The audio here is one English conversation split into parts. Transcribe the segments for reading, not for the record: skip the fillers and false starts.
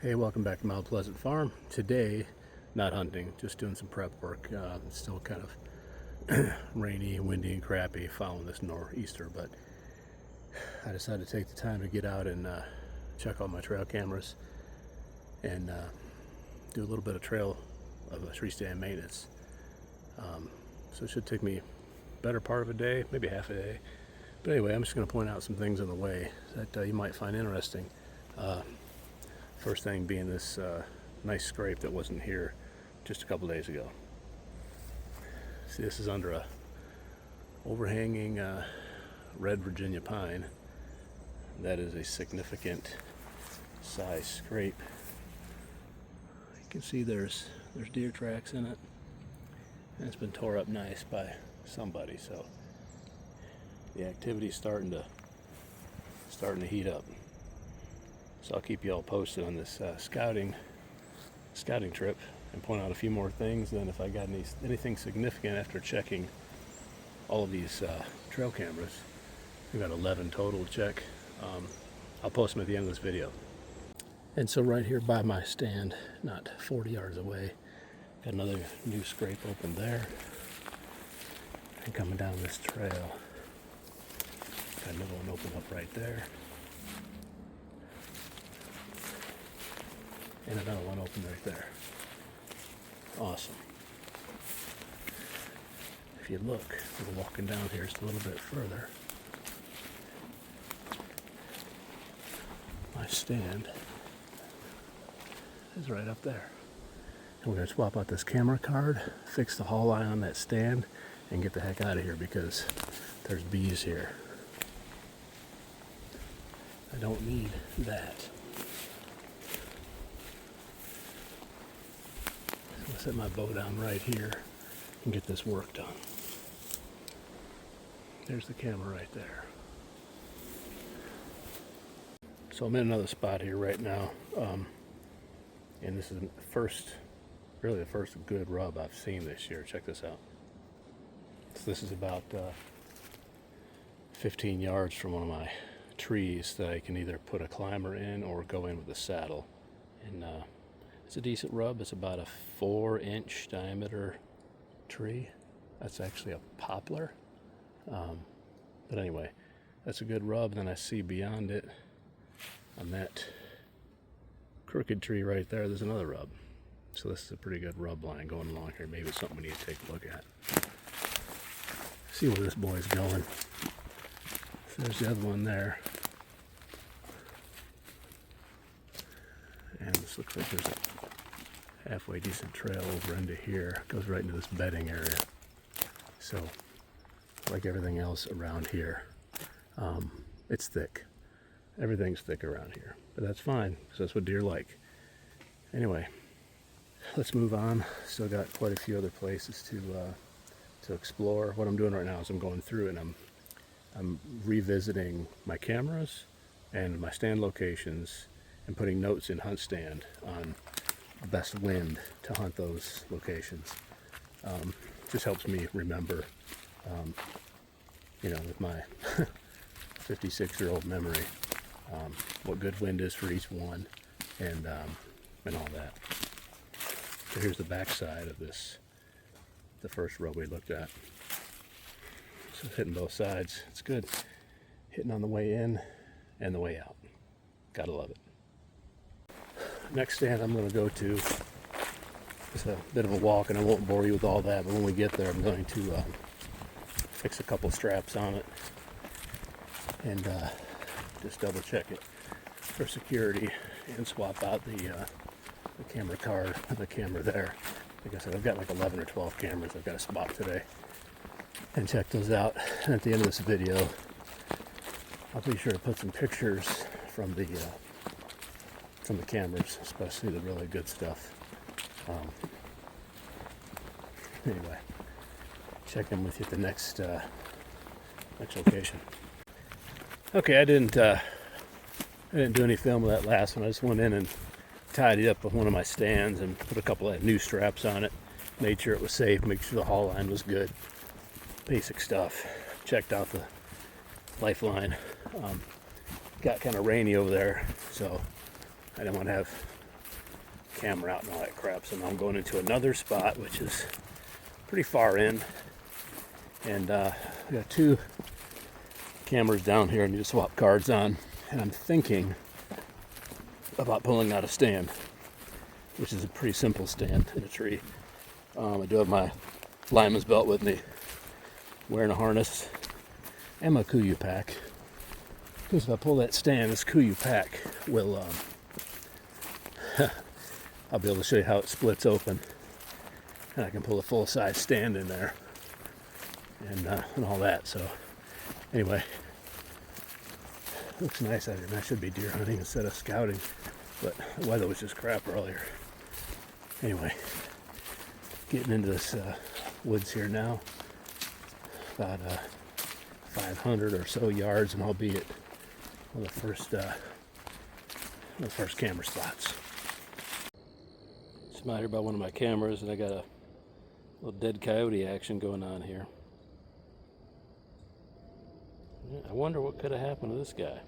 Hey, welcome back to Mount Pleasant Farm. Today, not hunting, just doing some prep work. It's still kind of rainy, windy, and crappy following this nor'easter, but I decided to take the time to get out and check all my trail cameras and do a little bit of tree stand maintenance. So it should take me better part of a day, maybe half a day. But anyway, I'm just going to point out some things on the way that you might find interesting. First thing being this nice scrape that wasn't here just a couple days ago. See, this is under a overhanging red Virginia pine. That is a significant size scrape. You can see there's deer tracks in it, and it's been tore up nice by somebody. So the activity's starting to heat up. So I'll keep you all posted on this scouting trip and point out a few more things. Then if I got anything significant after checking all of these trail cameras, we got 11 total to check. I'll post them at the end of this video. And so right here by my stand, not 40 yards away, got another new scrape open there. And coming down this trail, got another one open up right there. And another one open right there. Awesome. If you look, we're walking down here just a little bit further. My stand is right up there. And we're going to swap out this camera card, fix the haul line on that stand, and get the heck out of here because there's bees here. I don't need that. I'll set my bow down right here and get this work done. There's the camera right there. So I'm in another spot here right now, and this is really the first good rub I've seen this year. Check this out. So this is about 15 yards from one of my trees that I can either put a climber in or go in with a saddle. And it's a decent rub. It's about a 4-inch diameter tree. That's actually a poplar. But anyway, that's a good rub. Then I see beyond it, on that crooked tree right there, there's another rub. So this is a pretty good rub line going along here. Maybe it's something we need to take a look at. See where this boy's going. So there's the other one there. And this looks like there's a halfway decent trail over into here. It goes right into this bedding area. So, like everything else around here, it's thick. Everything's thick around here. But that's fine, because that's what deer like. Anyway, let's move on. Still got quite a few other places to explore. What I'm doing right now is I'm going through and I'm revisiting my cameras and my stand locations and putting notes in Hunt Stand on the best wind to hunt those locations. Just helps me remember, with my 56-year-old memory, what good wind is for each one and all that. So here's the back side of this, the first rub we looked at. So it's hitting both sides. It's good. Hitting on the way in and the way out. Gotta love it. Next stand I'm going to go to, it's a bit of a walk and I won't bore you with all that, but when we get there I'm going to fix a couple straps on it and just double check it for security and swap out the camera card and the camera there. Like I said, I've got like 11 or 12 cameras I've got to spot today and check those out. And at the end of this video I'll be sure to put some pictures from the cameras, especially the really good stuff. Anyway, check in with you at the next location. Okay, I didn't do any film of that last one. I just went in and tied it up with one of my stands and put a couple of new straps on it. Made sure it was safe. Make sure the haul line was good. Basic stuff. Checked out the lifeline. Got kind of rainy over there, so I didn't want to have camera out and all that crap. So now I'm going into another spot, which is pretty far in. And I got 2 cameras down here I need to swap cards on. And I'm thinking about pulling out a stand, which is a pretty simple stand in a tree. I do have my lineman's belt with me, wearing a harness, and my Kuiu pack. Because if I pull that stand, this Kuiu pack will, I'll be able to show you how it splits open. And I can pull a full-size stand in there and all that. So anyway, looks nice out here. And I should be deer hunting instead of scouting, but the weather was just crap earlier. Anyway, getting into this woods here now, about 500 or so yards, and I'll be at one of the first camera spots. So I'm out here by one of my cameras, and I got a little dead coyote action going on here. I wonder what could have happened to this guy.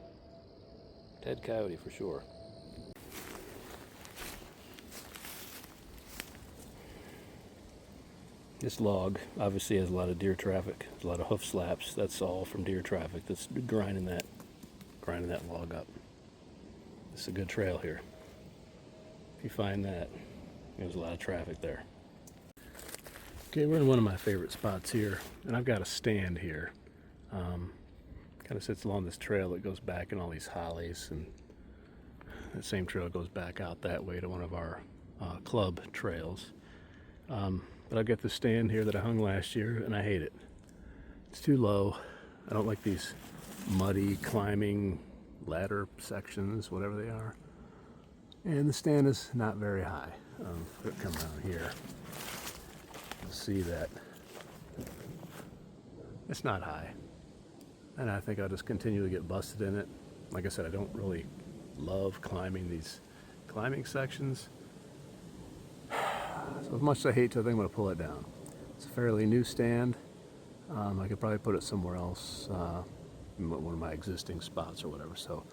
Dead coyote for sure. This log obviously has a lot of deer traffic. There's a lot of hoof slaps. That's all from deer traffic that's grinding that log up. It's a good trail here. If you find that, there's a lot of traffic there. Okay, we're in one of my favorite spots here, and I've got a stand here. Kind of sits along this trail that goes back in all these hollies, and that same trail goes back out that way to one of our club trails. But I've got this stand here that I hung last year, and I hate it. It's too low. I don't like these muddy climbing ladder sections, whatever they are. And the stand is not very high. If it come down here, you'll see that it's not high. And I think I'll just continue to get busted in it. Like I said, I don't really love climbing these climbing sections. So as much as I hate to, I think I'm going to pull it down. It's a fairly new stand. I could probably put it somewhere else, in one of my existing spots or whatever. So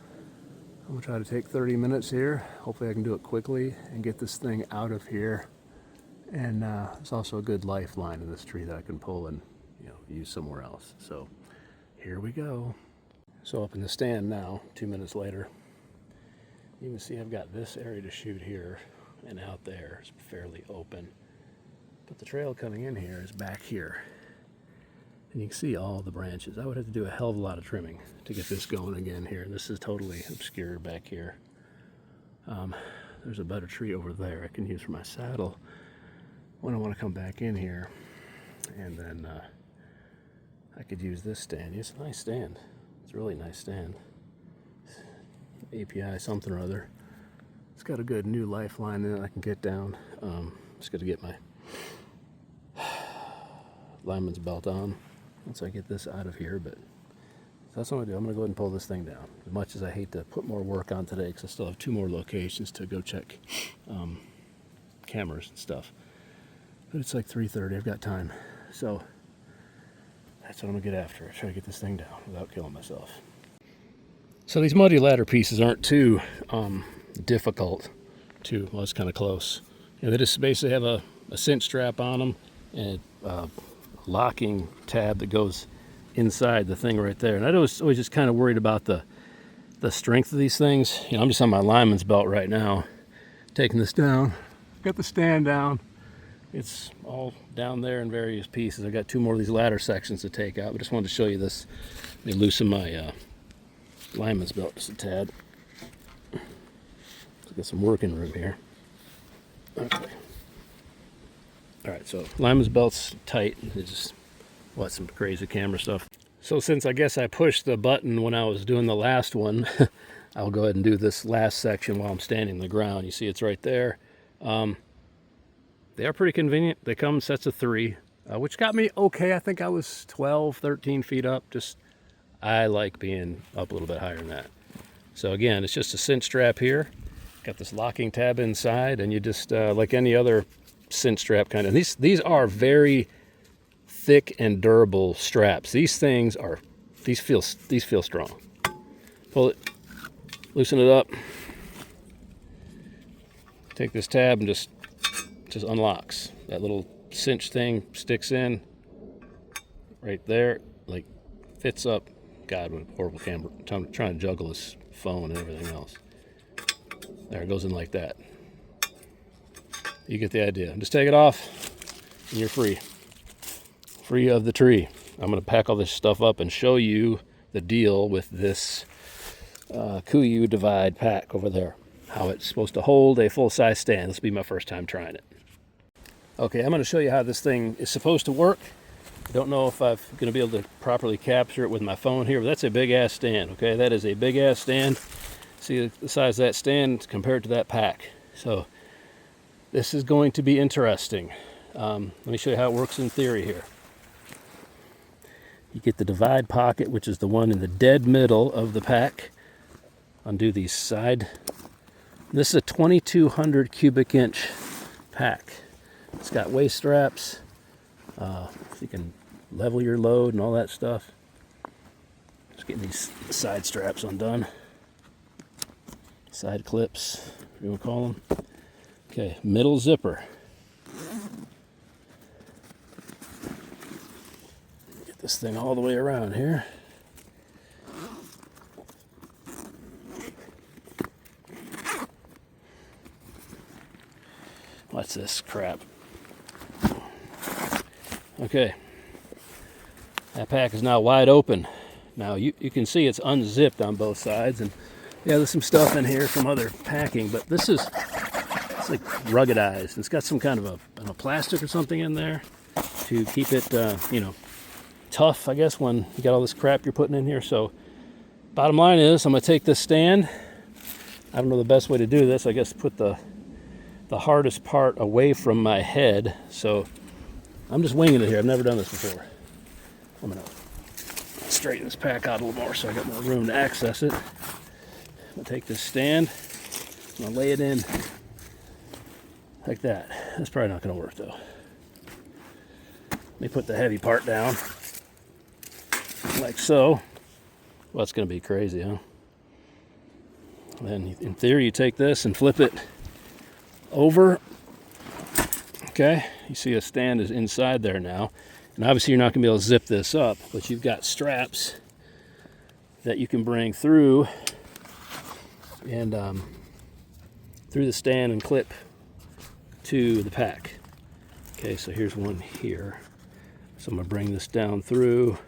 I'm going to try to take 30 minutes here. Hopefully I can do it quickly and get this thing out of here. And there's also a good lifeline in this tree that I can pull and use somewhere else. So here we go. So up in the stand now, 2 minutes later, you can see I've got this area to shoot here, and out there is fairly open. But the trail coming in here is back here. And you can see all the branches. I would have to do a hell of a lot of trimming to get this going again here. This is totally obscured back here. There's a better tree over there I can use for my saddle when I want to come back in here. And then I could use this stand. It's a nice stand. It's a really nice stand. API something or other. It's got a good new lifeline in it I can get down. Just got to get my lineman's belt on once I get this out of here. But that's what I'm going to do. I'm going to go ahead and pull this thing down. As much as I hate to put more work on today, because I still have 2 more locations to go check cameras and stuff. But it's like 3:30. I've got time. So that's what I'm going to get after. Try to get this thing down without killing myself. So these muddy ladder pieces aren't too difficult to, well, it's kind of close. They just basically have a cinch strap on them and a locking tab that goes inside the thing right there. And I was always just kind of worried about the strength of these things. I'm just on my lineman's belt right now, taking this down. Got the stand down. It's all down there in various pieces. I got 2 more of these ladder sections to take out, but just wanted to show you this. Let me loosen my lineman's belt just a tad. Got some working room here. Okay. All right, so lineman's belt's tight. It's just some crazy camera stuff. So since I guess I pushed the button when I was doing the last one, I'll go ahead and do this last section while I'm standing on the ground. You see it's right there. They are pretty convenient. They come in sets of 3, which got me okay. I think I was 12, 13 feet up. I like being up a little bit higher than that. So again, it's just a cinch strap here. Got this locking tab inside, and you just, like any other cinch strap kind of, these are very thick and durable straps. These feel strong. Pull it, loosen it up. take this tab and just unlocks. That little cinch thing sticks in right there, like fits up. God, what a horrible camera. I'm trying to juggle this phone and everything else. There, it goes in like that. You get the idea. Just take it off and you're free. Free of the tree. I'm going to pack all this stuff up and show you the deal with this Kuiu Divide pack over there. How it's supposed to hold a full-size stand. This will be my first time trying it. Okay, I'm going to show you how this thing is supposed to work. I don't know if I'm going to be able to properly capture it with my phone here, but that's a big-ass stand, okay? That is a big-ass stand. See the size of that stand compared to that pack. So this is going to be interesting. Let me show you how it works in theory here. You get the divide pocket, which is the one in the dead middle of the pack. Undo these side. This is a 2200 cubic inch pack. It's got waist straps. So you can level your load and all that stuff. Just getting these side straps undone. Side clips, you want to call them. Okay, middle zipper. Get this thing all the way around here. What's this crap? Okay, that pack is now wide open. Now you can see it's unzipped on both sides, and yeah, there's some stuff in here from other packing, but it's like ruggedized. It's got some kind of a plastic or something in there to keep it, tough, I guess, when you got all this crap you're putting in here. So bottom line is, I'm going to take this stand. I don't know the best way to do this. I guess put the hardest part away from my head. So I'm just winging it here. I've never done this before. I'm going to straighten this pack out a little more so I got more room to access it. I'm going to take this stand. I'm going to lay it in like that. That's probably not going to work though. Let me put the heavy part down like so. Well, it's going to be crazy, huh? Then in theory you take this and flip it over. Okay, you see a stand is inside there now, and obviously you're not going to be able to zip this up, but you've got straps that you can bring through and through the stand and clip to the pack. Okay, so here's one here. So I'm going to bring this down through.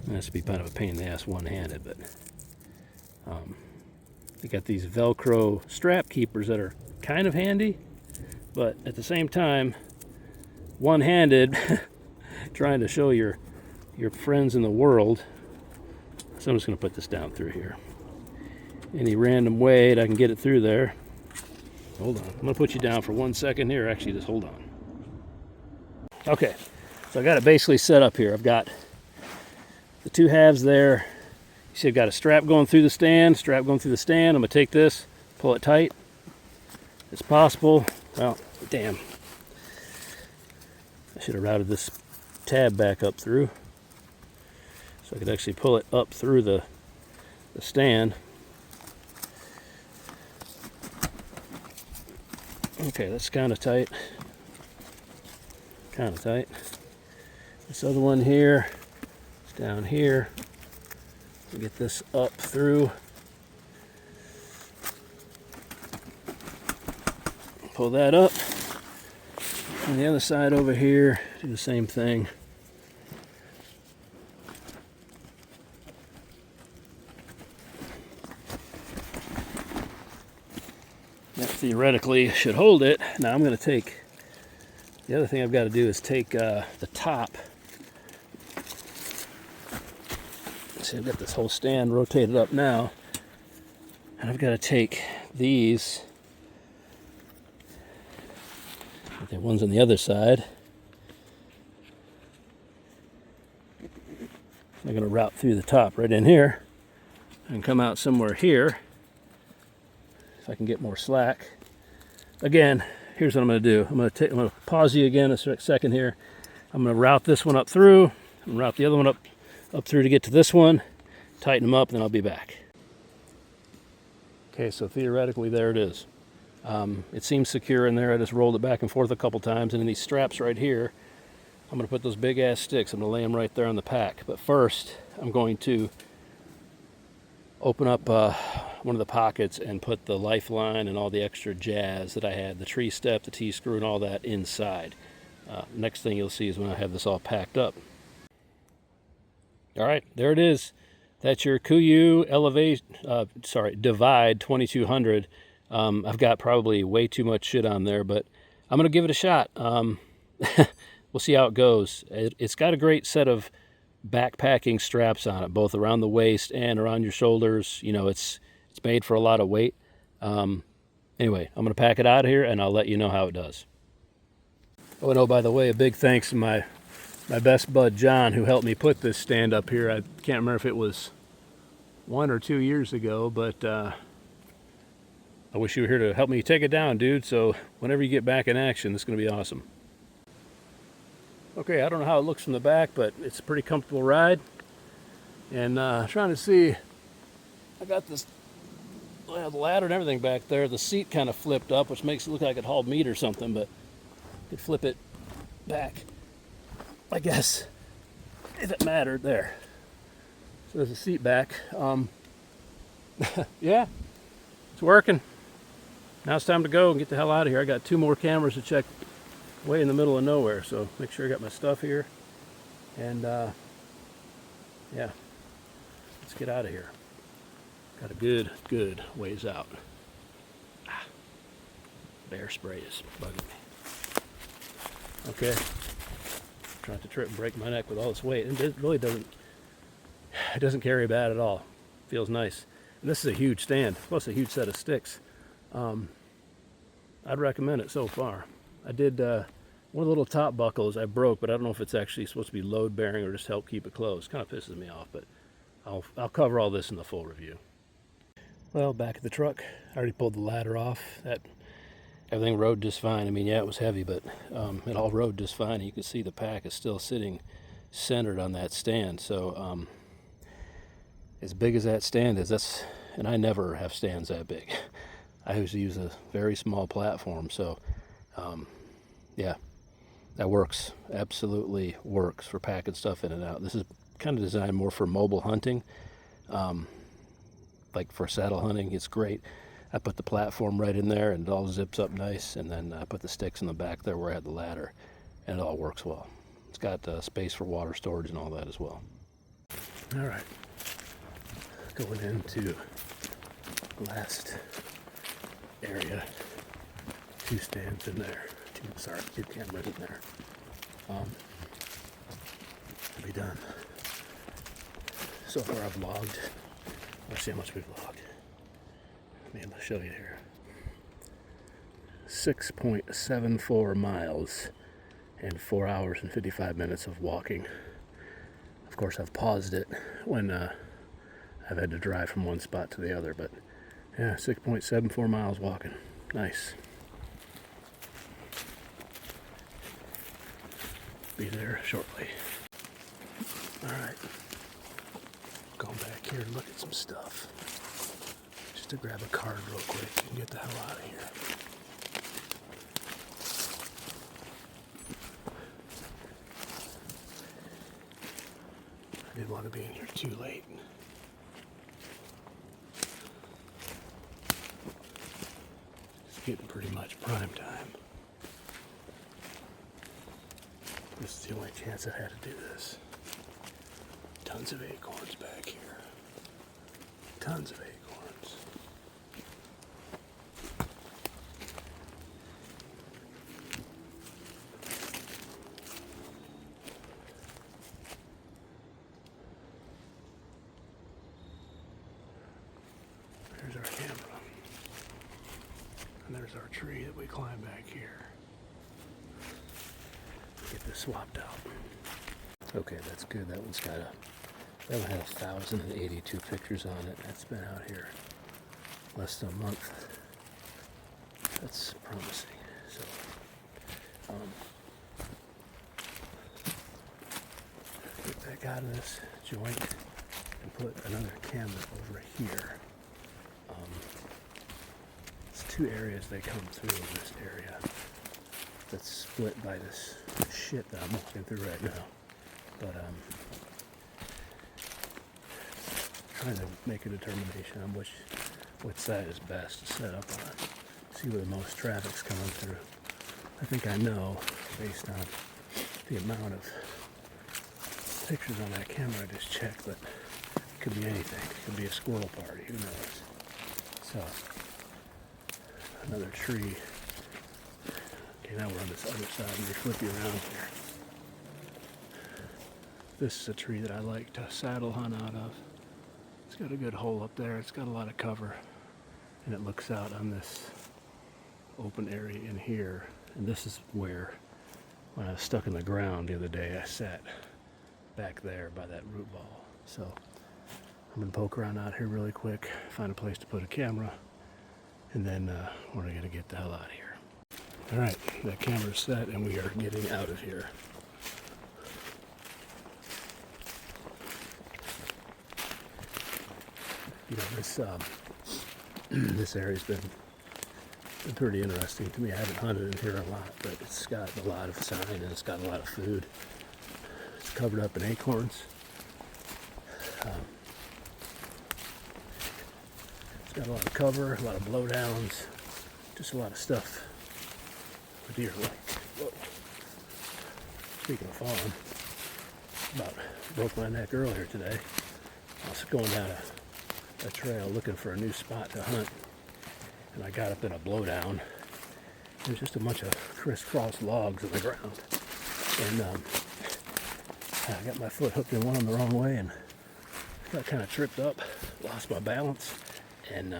This would be kind of a pain in the ass one-handed, but you got these Velcro strap keepers that are kind of handy, but at the same time, one-handed, trying to show your friends in the world. So I'm just going to put this down through here. Any random way that I can get it through there. Hold on. I'm going to put you down for 1 second here. Actually, just hold on. Okay, so I got it basically set up here. I've got the two halves there. You see I've got a strap going through the stand, strap going through the stand. I'm going to take this, pull it tight as possible. Well, damn. I should have routed this tab back up through so I could actually pull it up through the stand. Okay, that's kind of tight. Kind of tight. This other one here is down here. Get this up through. Pull that up. And the other side over here, do the same thing. That theoretically should hold it. Now I'm going to take, the other thing I've got to do is take the top. See, I've got this whole stand rotated up now, and I've got to take these, the ones on the other side. I'm going to route through the top right in here and come out somewhere here if I can get more slack. Again, here's what I'm going to do. I'm going to pause you again a second here. I'm going to route this one up through and route the other one up through to get to this one, tighten them up, and then I'll be back. Okay, so theoretically there it is. It seems secure in there. I just rolled it back and forth a couple times, and in these straps right here, I'm going to put those big ass sticks. I'm going to lay them right there on the pack. But first, I'm going to open up one of the pockets and put the lifeline and all the extra jazz that I had, the tree step, the T-screw, and all that inside. Next thing you'll see is when I have this all packed up. All right, there it is. That's your Kuiu Divide 2200. I've got probably way too much shit on there, but I'm going to give it a shot. We'll see how it goes. It's got a great set of backpacking straps on it, both around the waist and around your shoulders. You know, it's made for a lot of weight. Anyway, I'm going to pack it out of here, and I'll let you know how it does. Oh, and by the way, a big thanks to my best bud, John, who helped me put this stand up here. I can't remember if it was 1 or 2 years ago, but I wish you were here to help me take it down, dude. So whenever you get back in action, it's going to be awesome. Okay, I don't know how it looks from the back, but it's a pretty comfortable ride. And trying to see, I got this, well, the ladder and everything back there. The seat kind of flipped up, which makes it look like it hauled meat or something, but could flip it back, I guess, if it mattered. There. So there's a seat back. Yeah, it's working. Now it's time to go and get the hell out of here. I got 2 more cameras to check way in the middle of nowhere, so make sure I got my stuff here. And yeah, let's get out of here. Got a good ways out. Bear spray is bugging me. Okay, trying to trip and break my neck with all this weight. And it really doesn't carry bad at all. Feels nice. And this is a huge stand, plus a huge set of sticks. I'd recommend it so far. I did one of the little top buckles I broke, but I don't know if it's actually supposed to be load bearing or just help keep it closed. Kind of pisses me off, but I'll cover all this in the full review. Well, back at the truck, I already pulled the ladder off. Everything rode just fine. I mean, yeah, it was heavy, but it all rode just fine. You can see the pack is still sitting centered on that stand. So as big as that stand is, and I never have stands that big. I usually use a very small platform. So yeah, that works. Absolutely works for packing stuff in and out. This is kind of designed more for mobile hunting. Like for saddle hunting, it's great. I put the platform right in there and it all zips up nice, and then I put the sticks in the back there where I had the ladder, and it all works well. It's got space for water storage and all that as well. All right, going into the last area. 2 stands in there. 2 cameras in there. I'll be done. So far I've logged. Let's see how much we've logged. I'll be able to show you here. 6.74 miles and 4 hours and 55 minutes of walking. Of course, I've paused it when I've had to drive from one spot to the other, but yeah, 6.74 miles walking. Nice. Be there shortly. All right. Going back here to look at some stuff. Just to grab a card real quick and get the hell out of here. I didn't want to be in here too late. It's getting pretty much prime time. This is the only chance I had to do this. Tons of acorns back here. Tons of acorns. There's our camera. And there's our tree that we climb back here. Get this swapped out. Okay, that's good. That one's got that one had 1,082 pictures on it. That's been out here less than a month. That's promising. So, get back out of this joint and put another camera over here. It's two areas they come through in this area that's split by this shit that I'm walking through right now. But trying to make a determination on which side is best to set up on. See where the most traffic's coming through. I think I know based on the amount of pictures on that camera I just checked, but it could be anything. It could be a squirrel party, who knows. So, another tree. Okay, now we're on this other side. Let me flip you around here. This is a tree that I like to saddle hunt out of. It's got a good hole up there. It's got a lot of cover. And it looks out on this open area in here. And this is where, when I was stuck in the ground the other day, I sat back there by that root ball. So I'm gonna poke around out here really quick, find a place to put a camera, and then we're gonna get the hell out of here. All right, that camera's set and we are getting out of here. You know, this this area's been pretty interesting to me. I haven't hunted in here a lot, but it's got a lot of sign and it's got a lot of food. It's covered up in acorns. It's got a lot of cover, a lot of blowdowns, just a lot of stuff a deer like. Whoa. Speaking of falling, about broke my neck earlier today. I was going down a trail looking for a new spot to hunt, and I got up in a blowdown. There's just a bunch of crisscross logs on the ground, and I got my foot hooked in one of them the wrong way and got kind of tripped up, lost my balance, and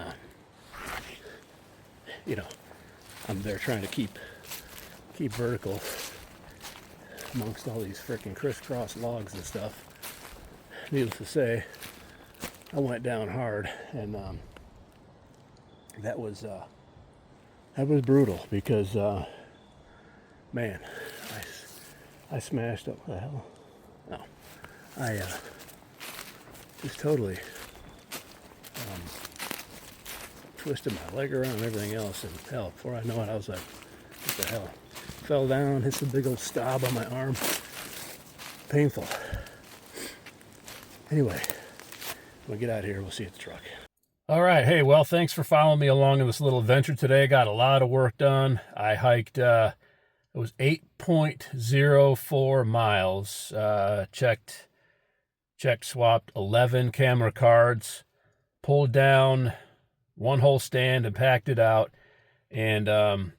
you know, I'm there trying to keep vertical amongst all these freaking crisscross logs and stuff. Needless to say, I went down hard, and that was brutal because man, I smashed up. What the hell? No, I just totally twisted my leg around and everything else, and hell, before I know it, I was like, what the hell? Fell down, hit some big old stab on my arm. Painful. Anyway, when we get out of here, we'll see you at the truck. All right, hey, well, thanks for following me along in this little adventure today. Got a lot of work done. I hiked, it was 8.04 miles. Checked, swapped 11 camera cards, pulled down one whole stand and packed it out, and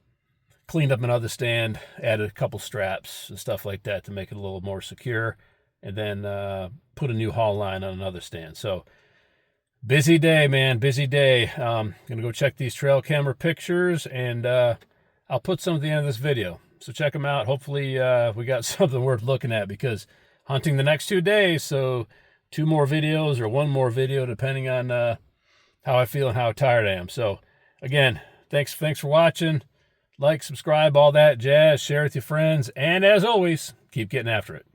cleaned up another stand, added a couple straps and stuff like that to make it a little more secure, and then put a new haul line on another stand. So busy day, man, busy day. Gonna go check these trail camera pictures, and I'll put some at the end of this video. So check them out. Hopefully we got something worth looking at, because hunting the next 2 days, so 2 more videos or 1 more video depending on how I feel and how tired I am. So again, thanks for watching. Like, subscribe, all that jazz. Share with your friends, and as always, keep getting after it.